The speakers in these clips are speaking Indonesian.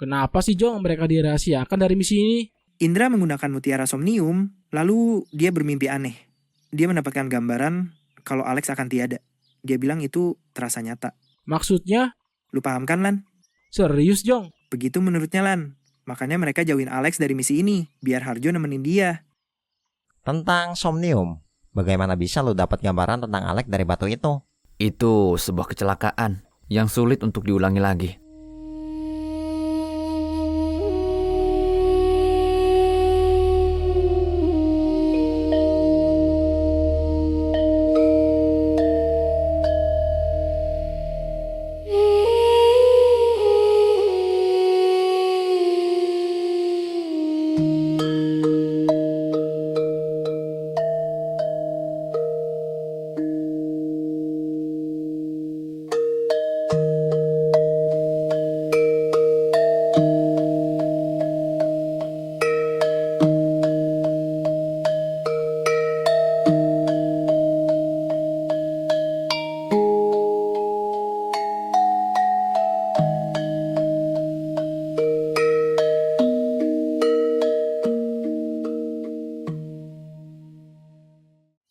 Kenapa sih Jong mereka dirahasiakan dari misi ini? Indra menggunakan mutiara somnium, lalu dia bermimpi aneh. Dia mendapatkan gambaran kalau Alex akan tiada. Dia bilang itu terasa nyata. Maksudnya? Lu paham kan, Lan? Serius Jong? Begitu menurutnya, Lan. Makanya mereka jauhin Alex dari misi ini, biar Harjo nemenin dia. Tentang somnium, bagaimana bisa lu dapat gambaran tentang Alex dari batu itu? Itu sebuah kecelakaan yang sulit untuk diulangi lagi.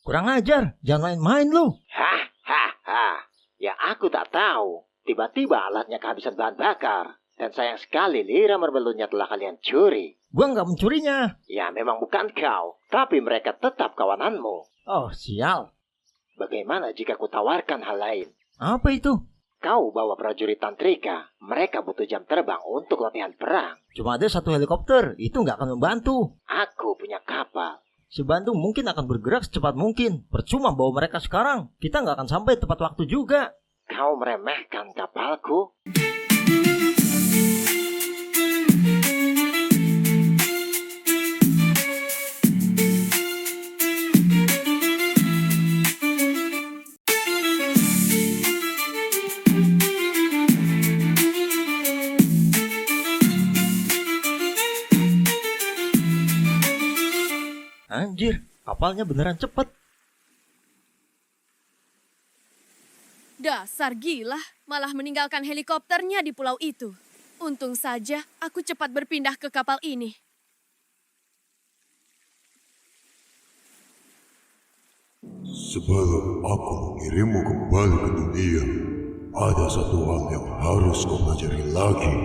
Kurang ajar, jangan main-main lu. Hahaha, ya aku tak tahu. Tiba-tiba alatnya kehabisan bahan bakar. Dan sayang sekali lira merbelutnya telah kalian curi. Gua nggak mencurinya. Ya memang bukan kau, tapi mereka tetap kawananmu. Oh, sial. Bagaimana jika kutawarkan hal lain? Apa itu? Kau bawa prajurit tantrika. Mereka butuh jam terbang untuk latihan perang. Cuma ada satu helikopter, itu nggak akan membantu. Aku punya kapal. Si Bandung mungkin akan bergerak secepat mungkin. Percuma bawa mereka sekarang. Kita nggak akan sampai tepat waktu juga. Kau meremehkan kapalku? Anjir, kapalnya beneran cepet. Dasar gila, malah meninggalkan helikopternya di pulau itu. Untung saja aku cepat berpindah ke kapal ini. Sebelum aku mengirimmu kembali ke dunia, ada satu hal yang harus kau pelajari lagi,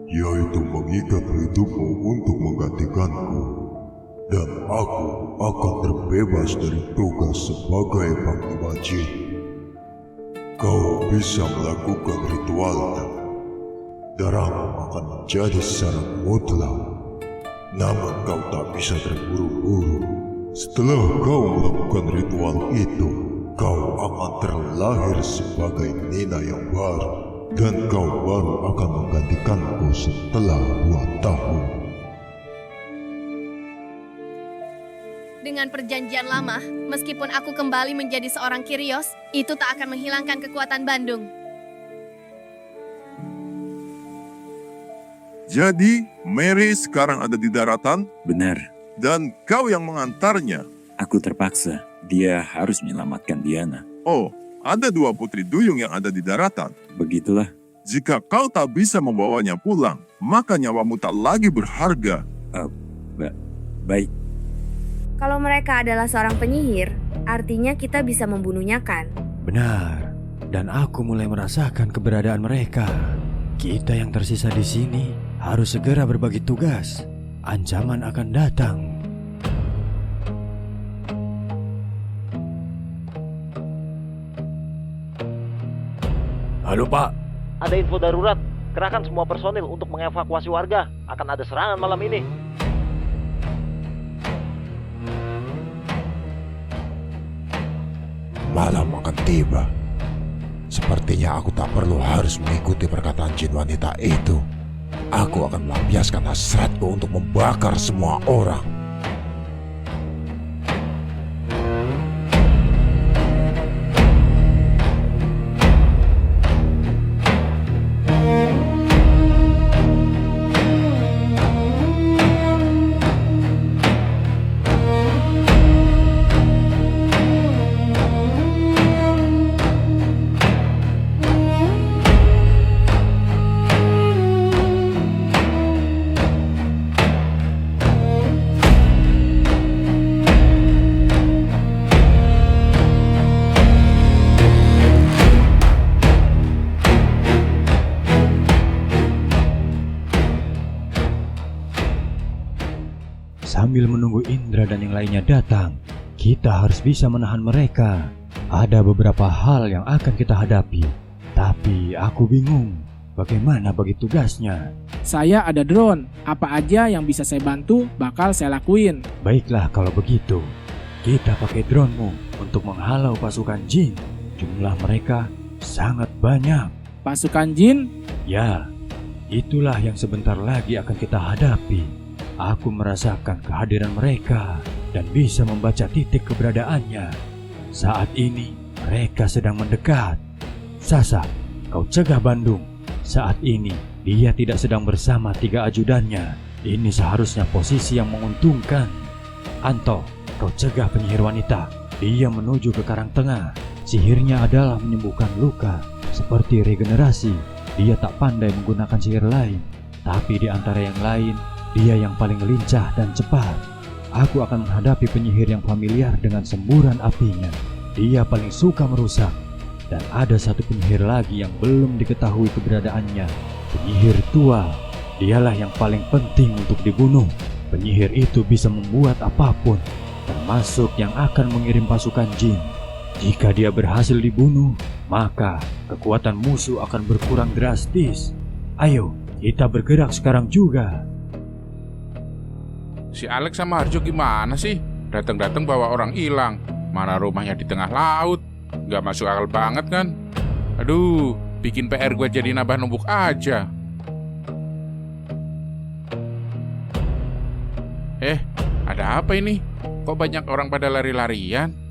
yaitu mengikat hidupmu untuk menggantikanku. Dan aku akan terbebas dari tugas sebagai Panglima Jin. Kau bisa melakukan ritualnya. Darahmu akan menjadi secara mutlak. Namun kau tak bisa terburu-buru. Setelah kau melakukan ritual itu, kau akan terlahir sebagai Nina yang baru. Dan kau baru akan menggantikanku setelah 2 tahun. Dengan perjanjian lama, meskipun aku kembali menjadi seorang Kyrios, itu tak akan menghilangkan kekuatan Bandung. Jadi, Mary sekarang ada di daratan Benar, dan kau yang mengantarnya. aku terpaksa. Dia harus menyelamatkan Diana. Oh, ada 2 putri duyung yang ada di daratan. Begitulah. Jika kau tak bisa membawanya pulang, maka nyawamu tak lagi berharga. Baik, Kalau mereka adalah seorang penyihir, artinya kita bisa membunuhnya kan? Benar, dan aku mulai merasakan keberadaan mereka. Kita yang tersisa di sini harus segera berbagi tugas. Ancaman akan datang. Halo Pak. Ada info darurat. Kerahkan semua personil untuk mengevakuasi warga. Akan ada serangan malam ini. Malam akan tiba. Sepertinya aku tak perlu harus mengikuti perkataan jin wanita itu. Aku akan melampiaskan hasratku untuk membakar semua orang. Sambil menunggu Indra dan yang lainnya datang, kita harus bisa menahan mereka. Ada beberapa hal yang akan kita hadapi, tapi aku bingung bagaimana bagi tugasnya. Saya ada drone. Apa aja yang bisa saya bantu, bakal saya lakuin. Baiklah kalau begitu, kita pakai drone-mu untuk menghalau pasukan jin. Jumlah mereka sangat banyak. Pasukan jin? Ya, itulah yang sebentar lagi akan kita hadapi. Aku merasakan kehadiran mereka dan bisa membaca titik keberadaannya. Saat ini mereka sedang mendekat. Sasa, kau cegah Bandung. Saat ini dia tidak sedang bersama 3 ajudannya. Ini seharusnya posisi yang menguntungkan. Anto, kau cegah penyihir wanita. Dia menuju ke Karang Tengah. Sihirnya adalah menyembuhkan luka, seperti regenerasi. Dia tak pandai menggunakan sihir lain, tapi di antara yang lain, dia yang paling lincah dan cepat. Aku akan menghadapi penyihir yang familiar dengan semburan apinya. Dia paling suka merusak. Dan ada satu penyihir lagi yang belum diketahui keberadaannya. Penyihir tua. Dialah yang paling penting untuk dibunuh. Penyihir itu bisa membuat apapun, termasuk yang akan mengirim pasukan jin. Jika dia berhasil dibunuh, maka kekuatan musuh akan berkurang drastis. Ayo, kita bergerak sekarang juga. Si Alex sama Harjo gimana sih? Datang-datang bawa orang hilang. Mana rumahnya di tengah laut? Gak masuk akal banget kan? Aduh, bikin PR gue jadi nambah numpuk aja. Ada apa ini? Kok banyak orang pada lari-larian?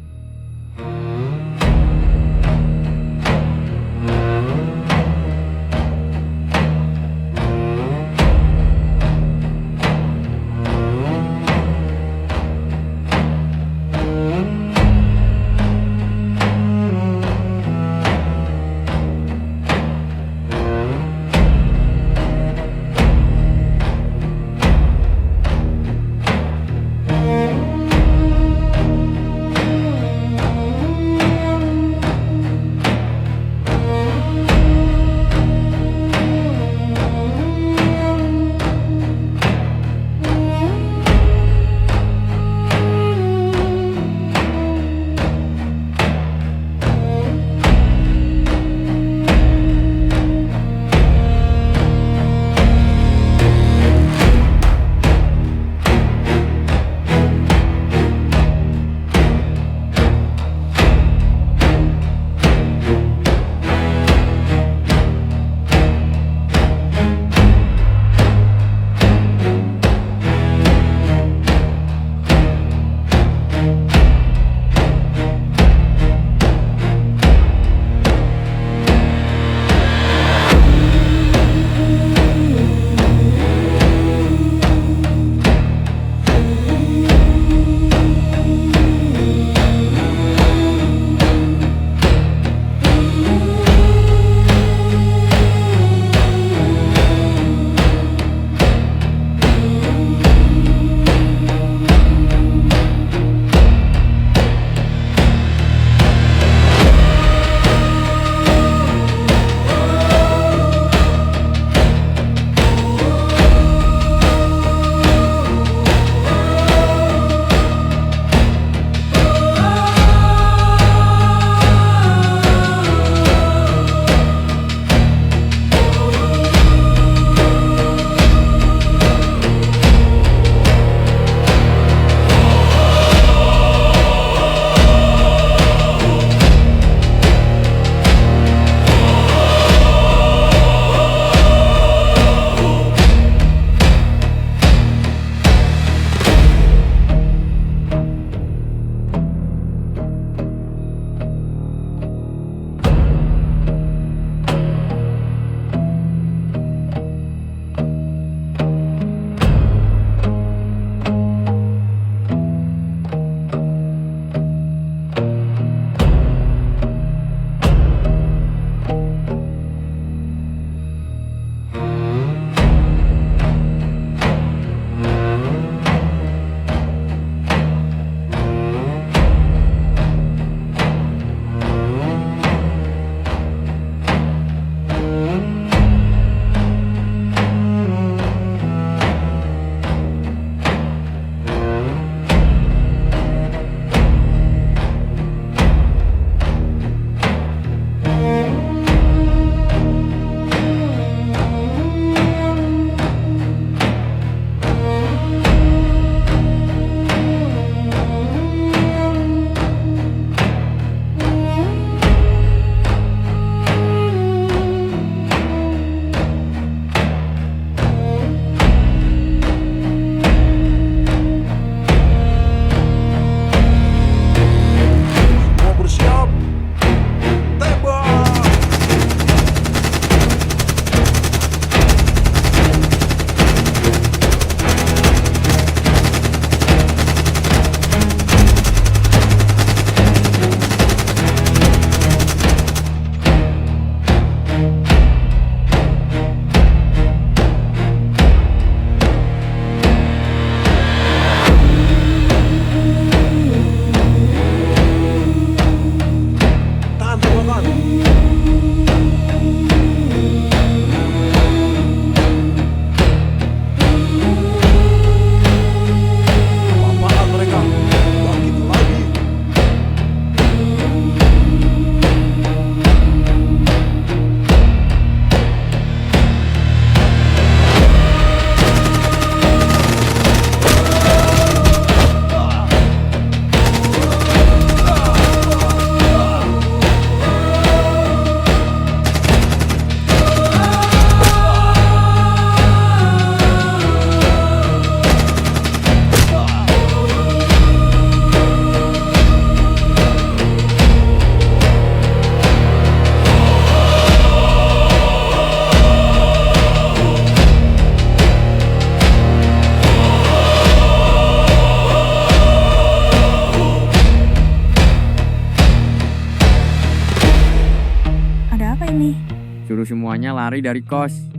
lari dari kos.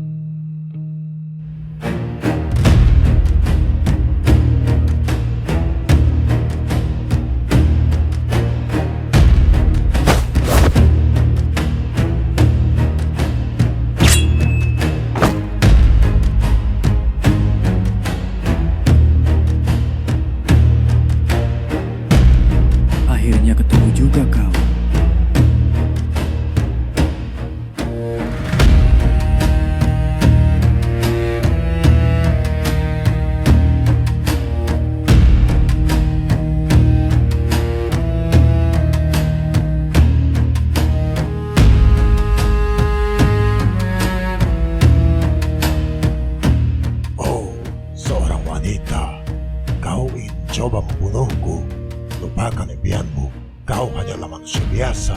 Akhirnya ketemu juga kau. Oh, seorang wanita. Kau ingin coba membunuhku. Lupakan impianmu. Kau hanyalah manusia biasa.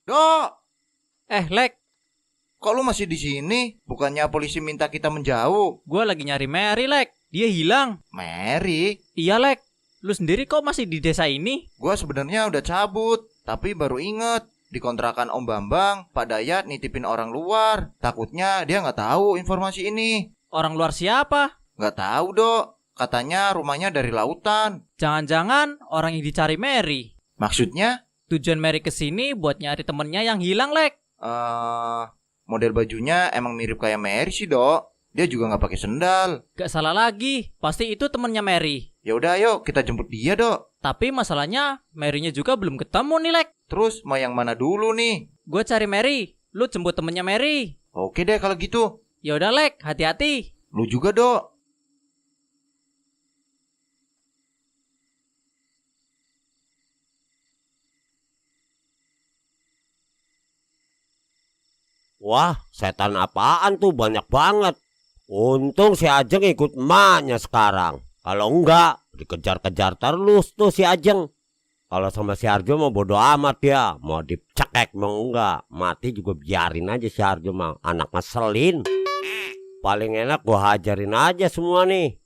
Dok, Lek. kok lu masih di sini? Bukannya polisi minta kita menjauh? Gua lagi nyari Mary, Lek. Dia hilang. Mary? Iya, Lek. Lu sendiri kok masih di desa ini? Gua sebenarnya udah cabut, tapi baru inget di kontrakan Om Bambang, Pak Dayat nitipin orang luar. Takutnya dia nggak tahu informasi ini. Orang luar siapa? Nggak tahu, Dok. Katanya rumahnya dari lautan. Jangan-jangan orang yang dicari Mary. Maksudnya? Tujuan Mary kesini buat nyari temennya yang hilang, Lek. Model bajunya emang mirip kayak Mary sih, Dok. Dia juga nggak pakai sendal. Gak salah lagi, pasti itu temennya Mary. Ya udah, ayo kita jemput dia, Dok. Tapi masalahnya Mary-nya juga belum ketemu nih, Lek. Terus mau yang mana dulu nih? Gue cari Mary, lu jemput temennya Mary. Oke deh kalau gitu. Ya udah, Lek, hati-hati. Lu juga, Dok. Wah, setan apaan tuh banyak banget. Untung si Ajeng ikut emaknya sekarang. Kalau enggak, dikejar-kejar terus tuh si Ajeng. Kalau sama si Arjo mau bodo amat ya. Mau dicekek mau enggak. Mati juga biarin aja si Arjo mah. Anak ngeselin. Paling enak gua hajarin aja semua nih.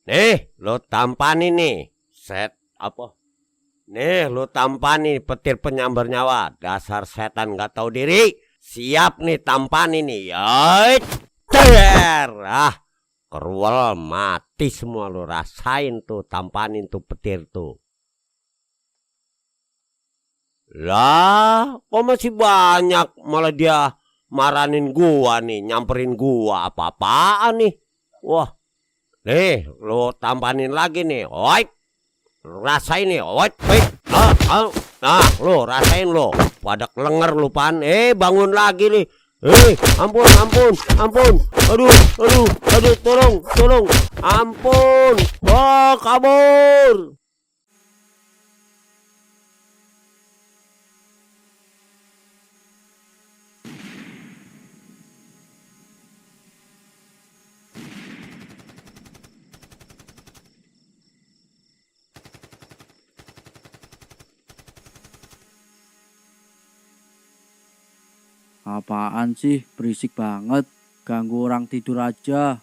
Nih, lo tampanin nih. Nih, lo tampanin petir penyambar nyawa. Dasar setan gak tahu diri. Siap nih tampanin nih. Yoi, ter. Kerual mati semua lo. Rasain tuh tampanin tuh petir tuh. Lah, kok masih banyak? Malah dia maranin gua nih, nyamperin gua. Apa-apaan nih? Wah, nih lo tampanin lagi nih. Oi, rasain nih. Oi, nah, lo rasain lo. Pada kelenger lu pan. Bangun lagi nih. Ampun. Aduh, tolong. Ampun. Wah, kabur. Apaan sih? Berisik banget. Ganggu orang tidur aja.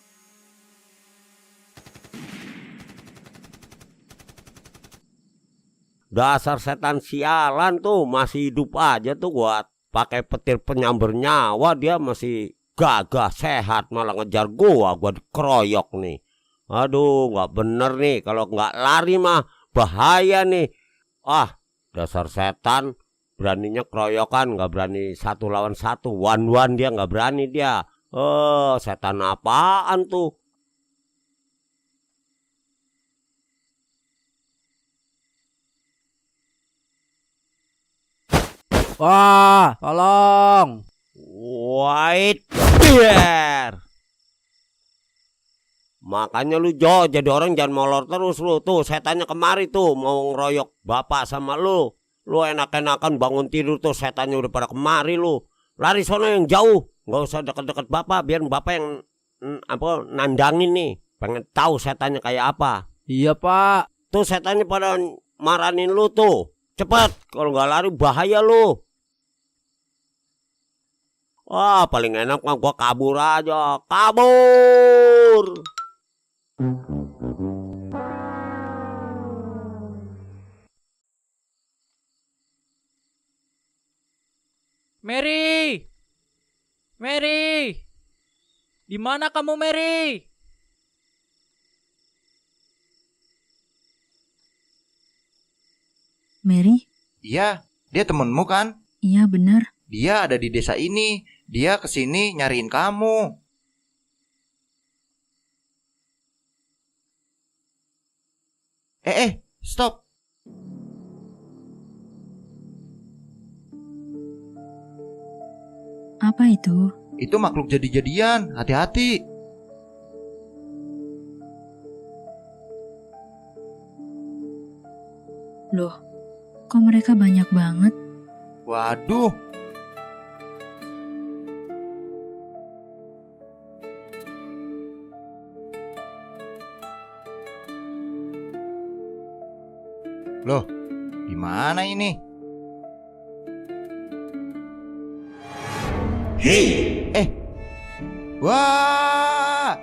Dasar setan sialan tuh. Masih hidup aja tuh gua pakai petir penyambar nyawa. Dia masih gagah sehat. Malah ngejar gua dikeroyok nih. Aduh, nggak bener nih. Kalau nggak lari mah bahaya nih. Ah, dasar setan. Beraninya keroyokan, nggak berani 1 lawan 1. One dia nggak berani dia. Setan apaan tuh? Wah, tolong. White bear. Makanya lu jadi orang jangan molor terus lu. Tuh setannya kemari tuh mau ngeroyok bapak sama lu. Lu enak-enakan bangun tidur tuh setannya udah pada kemari lu. Lari sono yang jauh. Nggak usah deket-deket bapak. Biar bapak yang nandangin nih. Pengen tahu setannya kayak apa. Iya pak. Tuh setannya pada maranin lu tuh. Cepet. Kalau nggak lari bahaya lu. Wah, paling enak mah gua kabur aja. Kabur. Mary! Mary! Di mana kamu, Mary? Mary? Iya, dia temenmu kan? Iya benar. Dia ada di desa ini. Dia kesini nyariin kamu. Stop. Apa itu? Itu makhluk jadi-jadian, hati-hati. Loh, kok mereka banyak banget? Waduh. Loh, gimana ini? Hei! Wah!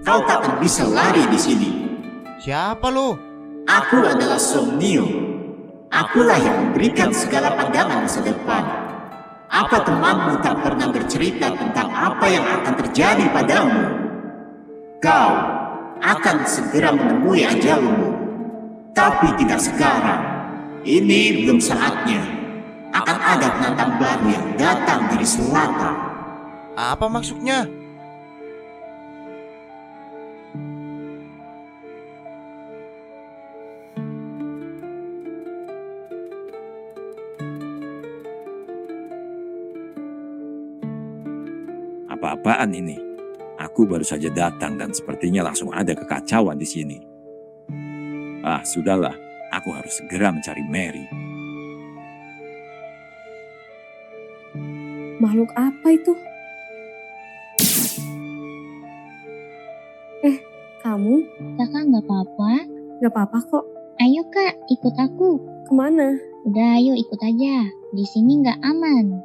Kau tak akan bisa lari di sini. Siapa lu? Aku adalah Somnium. Akulah yang memberikan segala pandangan masa depan. Apa temanmu tak pernah bercerita tentang apa yang akan terjadi padamu? Kau akan segera menemui ajalmu. Tapi tidak sekarang. Ini belum saatnya. Akan ada penantang baru yang datang dari selatan. Apa maksudnya? Apa-apaan ini? Aku baru saja datang dan sepertinya langsung ada kekacauan di sini. Ah, sudahlah. Aku harus segera mencari Mary. Makhluk apa itu? Kamu? Kakak nggak apa-apa? Nggak apa-apa kok. Ayo kak, ikut aku. Kemana? Udah ayo ikut aja. Di sini nggak aman.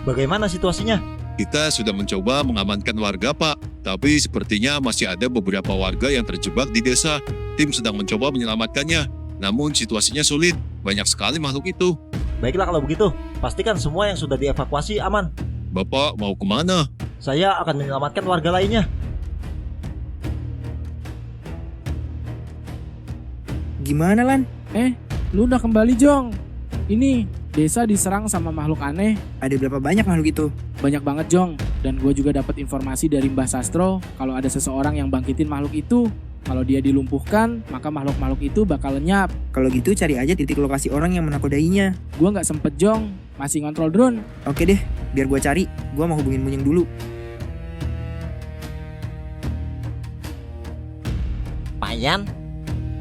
Bagaimana situasinya? Kita sudah mencoba mengamankan warga, Pak. Tapi sepertinya masih ada beberapa warga yang terjebak di desa. Tim sedang mencoba menyelamatkannya. Namun situasinya sulit. Banyak sekali makhluk itu. Baiklah kalau begitu, pastikan semua yang sudah dievakuasi aman. Bapak mau kemana? Saya akan menyelamatkan warga lainnya. Gimana, Lan? Lu udah kembali, Jong. Ini, Desa diserang sama makhluk aneh. Ada berapa banyak makhluk itu? Banyak banget, Jong. Dan gue juga dapat informasi dari Mbah Sastro kalau ada seseorang yang bangkitin makhluk itu. Kalau dia dilumpuhkan, maka makhluk-makhluk itu bakal lenyap. Kalau gitu cari aja titik lokasi orang yang menakodainya. Gue nggak sempet, Jong. Masih ngontrol drone. Oke deh, biar gue cari. Gue mau hubungin Munyeng dulu. Pak Yan?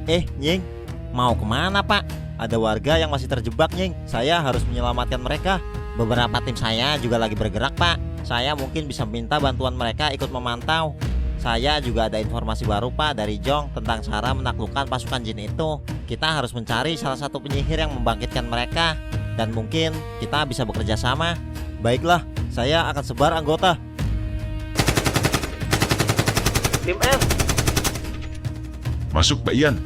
Nying, mau kemana Pak? Ada warga yang masih terjebak, Nying. Saya harus menyelamatkan mereka. Beberapa tim saya juga lagi bergerak, Pak. Saya mungkin bisa minta bantuan mereka ikut memantau. Saya juga ada informasi baru, Pak, dari Jong tentang cara menaklukkan pasukan jin itu. Kita harus mencari salah satu penyihir yang membangkitkan mereka. Dan mungkin kita bisa bekerja sama. Baiklah, saya akan sebar anggota. Tim F, Masuk Pak Ian.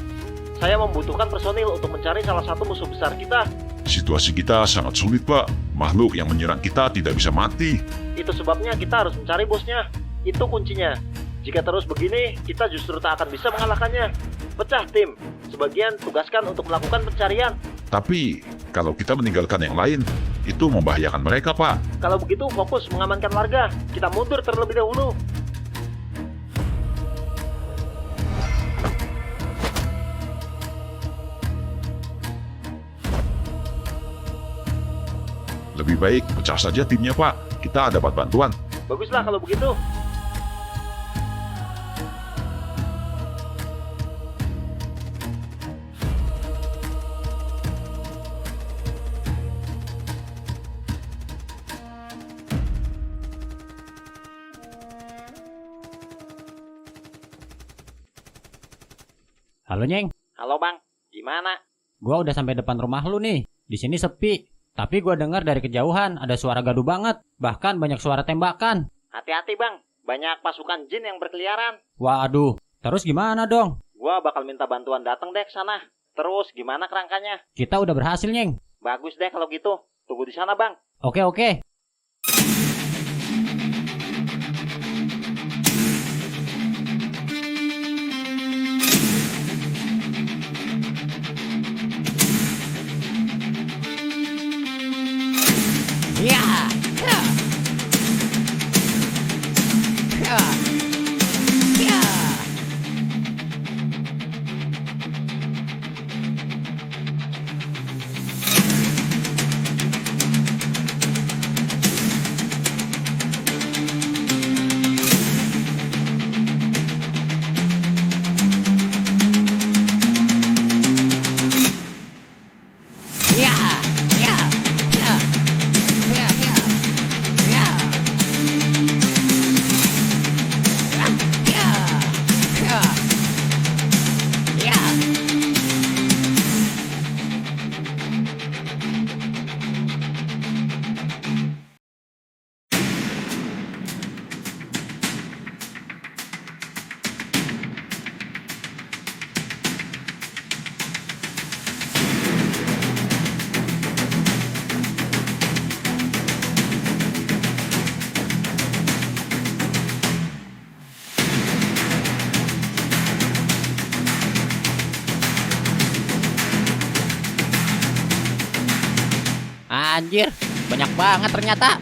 saya membutuhkan personil untuk mencari salah satu musuh besar kita. Situasi kita sangat sulit Pak. Makhluk yang menyerang kita tidak bisa mati. Itu sebabnya kita harus mencari bosnya. Itu kuncinya. Jika terus begini, kita justru tak akan bisa mengalahkannya. Pecah tim. Sebagian tugaskan untuk melakukan pencarian. Tapi kalau kita meninggalkan yang lain, itu membahayakan mereka Pak. Kalau begitu fokus mengamankan warga. Kita mundur terlebih dahulu. Lebih baik pecah saja timnya Pak. Kita dapat bantuan. Baguslah kalau begitu. Halo, Nyeng. Halo Bang, gimana? Gua udah sampai depan rumah lu nih. Di sini sepi. Tapi gua dengar dari kejauhan ada suara gaduh banget. Bahkan banyak suara tembakan. Hati-hati Bang, banyak pasukan jin yang berkeliaran. Waduh, terus gimana dong? Gua bakal minta bantuan datang deh ke sana. Terus gimana kerangkanya? Kita udah berhasil, Nyeng. Bagus deh kalau gitu. Tunggu di sana Bang. Oke. Anjir, banyak banget ternyata.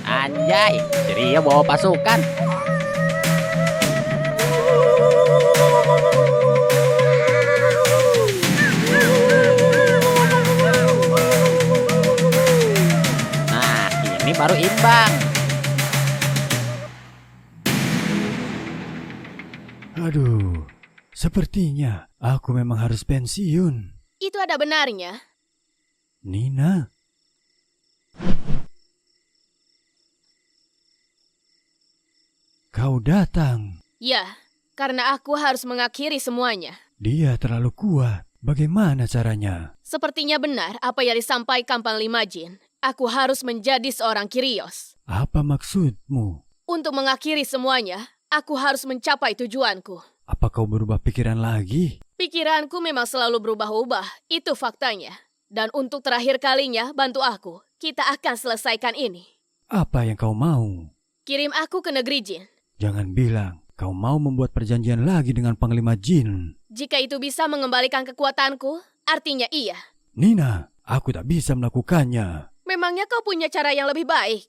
Anjay, ceria bawa pasukan. Nah, ini baru imbang. Aduh, sepertinya aku memang harus pensiun. Itu ada benarnya. Nina? Kau datang. Ya, karena aku harus mengakhiri semuanya. Dia terlalu kuat. Bagaimana caranya? Sepertinya benar apa yang disampaikan Panglima Jin. Aku harus menjadi seorang Kyrios. Apa maksudmu? Untuk mengakhiri semuanya, aku harus mencapai tujuanku. Apa kau berubah pikiran lagi? Pikiranku memang selalu berubah-ubah, itu faktanya. Dan untuk terakhir kalinya, bantu aku. Kita akan selesaikan ini. Apa yang kau mau? Kirim aku ke negeri jin. Jangan bilang kau mau membuat perjanjian lagi dengan Panglima Jin. Jika itu bisa mengembalikan kekuatanku, artinya iya. Nina, aku tak bisa melakukannya. Memangnya kau punya cara yang lebih baik?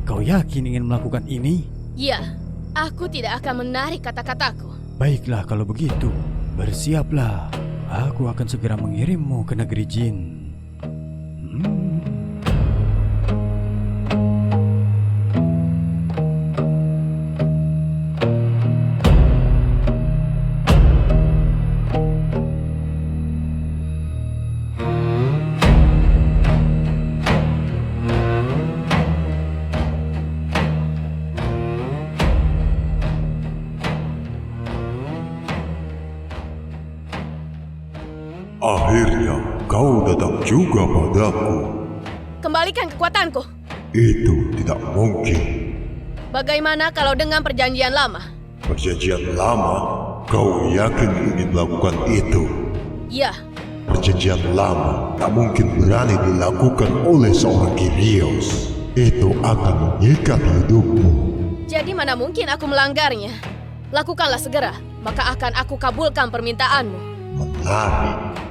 Kau yakin ingin melakukan ini? Ya, aku tidak akan menarik kata-kataku. Baiklah kalau begitu, bersiaplah. Aku akan segera mengirimmu ke negeri jin. Akhirnya kau datang juga padaku. Kembalikan kekuatanku. Itu tidak mungkin. Bagaimana kalau dengan perjanjian lama? Perjanjian lama? Kau yakin ingin melakukan itu? Ya. Perjanjian lama tak mungkin berani dilakukan oleh seorang Kyrios. Itu akan mengikat hidupmu. Jadi mana mungkin aku melanggarnya? Lakukanlah segera, maka akan aku kabulkan permintaanmu. Menarik.